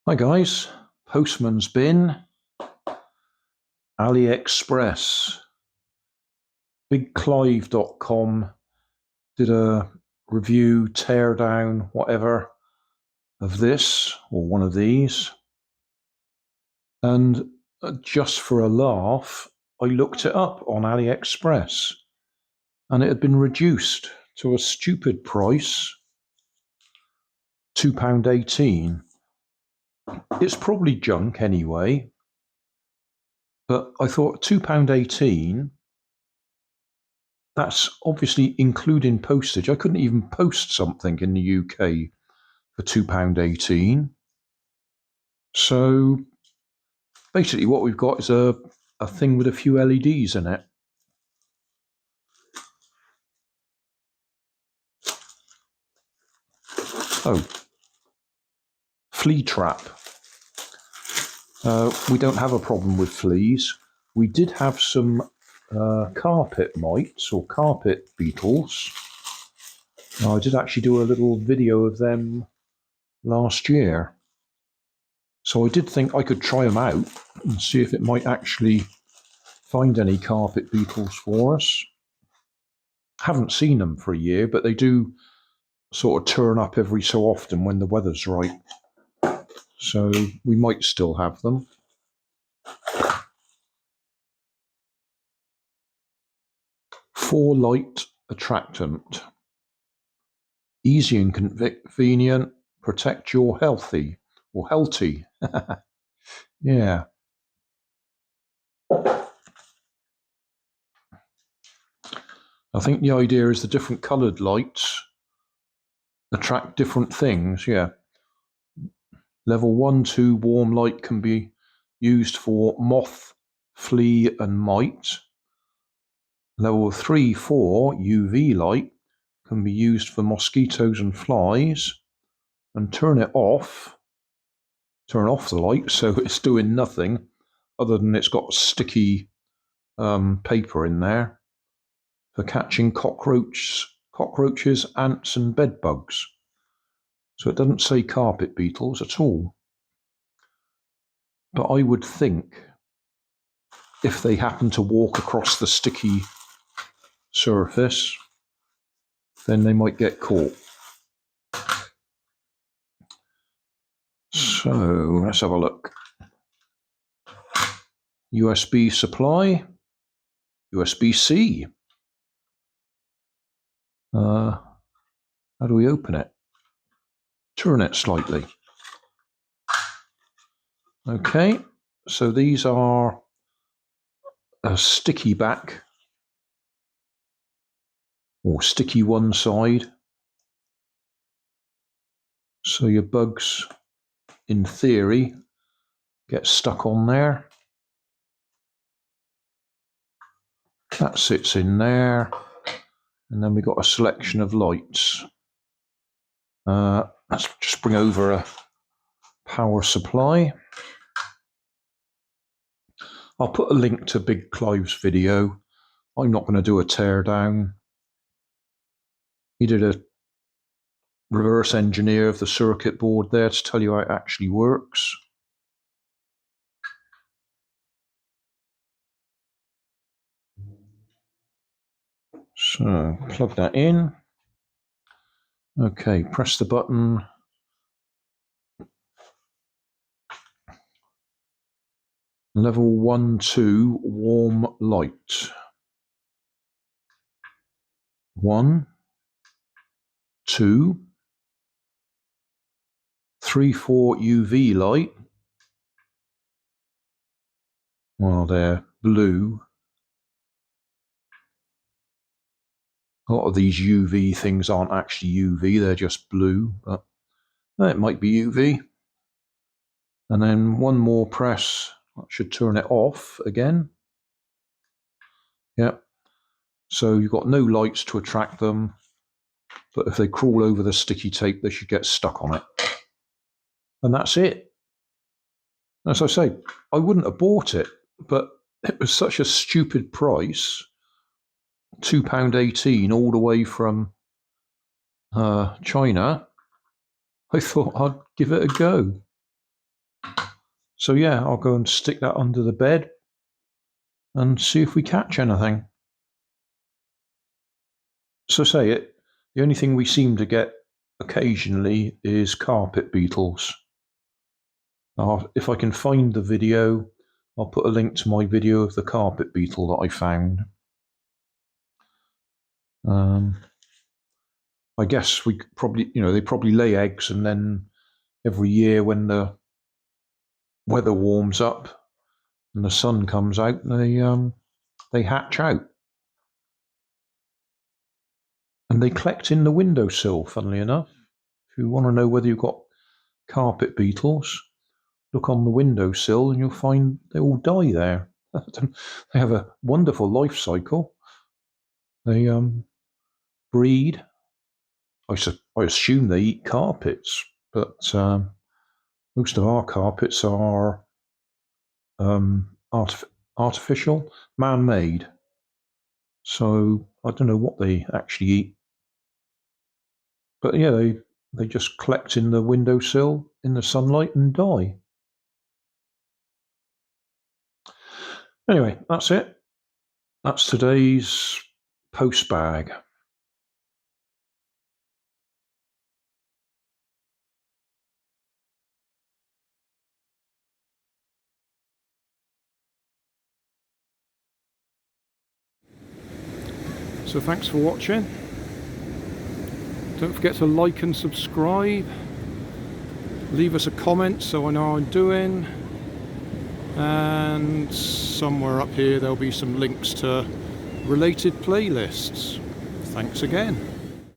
Hi guys, Postman's Bin, AliExpress, bigclivedotcom did a review, teardown, whatever, of this, or one of these. And just for a laugh, I looked it up on AliExpress, and it had been reduced to a stupid price, £2.18. It's probably junk anyway, but I thought £2.18, that's obviously including postage. I couldn't even post something in the UK for £2.18. So basically what we've got is a thing with a few LEDs in it. Oh, Flea Trap. We don't have a problem with fleas. We did have some carpet mites or carpet beetles. I did actually do a little video of them last year. So I did think I could try them out and see if it might actually find any carpet beetles for us. Haven't seen them for a year, but they do sort of turn up every so often when the weather's right. So we might still have them. For light attractant. Easy and convenient. Protect your healthy. Or healthy. Yeah. I think the idea is the different coloured lights attract different things, yeah. Level 1, 2 warm light can be used for moth, flea and mite. Level 3, 4 UV light can be used for mosquitoes and flies. And turn off the light so it's doing nothing other than it's got sticky paper in there for catching cockroaches, ants and bed bugs. So it doesn't say carpet beetles at all. But I would think if they happen to walk across the sticky surface, then they might get caught. So let's have a look. USB supply, USB-C. How do we open it? Turn it slightly. Okay, so these are a sticky back, or sticky one side. So your bugs, in theory, get stuck on there. That sits in there. And then we've got a selection of lights. Let's just bring over a power supply. I'll put a link to Big Clive's video. I'm not going to do a teardown. He did a reverse engineer of the circuit board there to tell you how it actually works. So plug that in. Okay, press the button. Level 1, 2 warm light. 1, 2, 3, 4 UV light. Well, they're blue. A lot of these UV things aren't actually UV, they're just blue, but it might be UV. And then one more press, that should turn it off again. Yep. So you've got no lights to attract them, but if they crawl over the sticky tape, they should get stuck on it. And that's it. As I say, I wouldn't have bought it, but it was such a stupid price. £2.18 all the way from China. I thought I'd give it a go. So yeah, I'll go and stick that under the bed and see if we catch anything. So say it, the only thing we seem to get occasionally is carpet beetles. If I can find the video, I'll put a link to my video of the carpet beetle that I found. I guess we probably, they probably lay eggs, and then every year when the weather warms up and the sun comes out, they hatch out. And they collect in the windowsill, funnily enough. If you want to know whether you've got carpet beetles, look on the windowsill and you'll find they all die there. They have a wonderful life cycle. They breed. I assume they eat carpets, but most of our carpets are artificial, man-made. So I don't know what they actually eat. But yeah, they just collect in the windowsill in the sunlight and die. Anyway, that's it. That's today's Postbag. So thanks for watching. Don't forget to like and subscribe. Leave us a comment so I know how I'm doing. And somewhere up here there'll be some links to related playlists. Thanks again.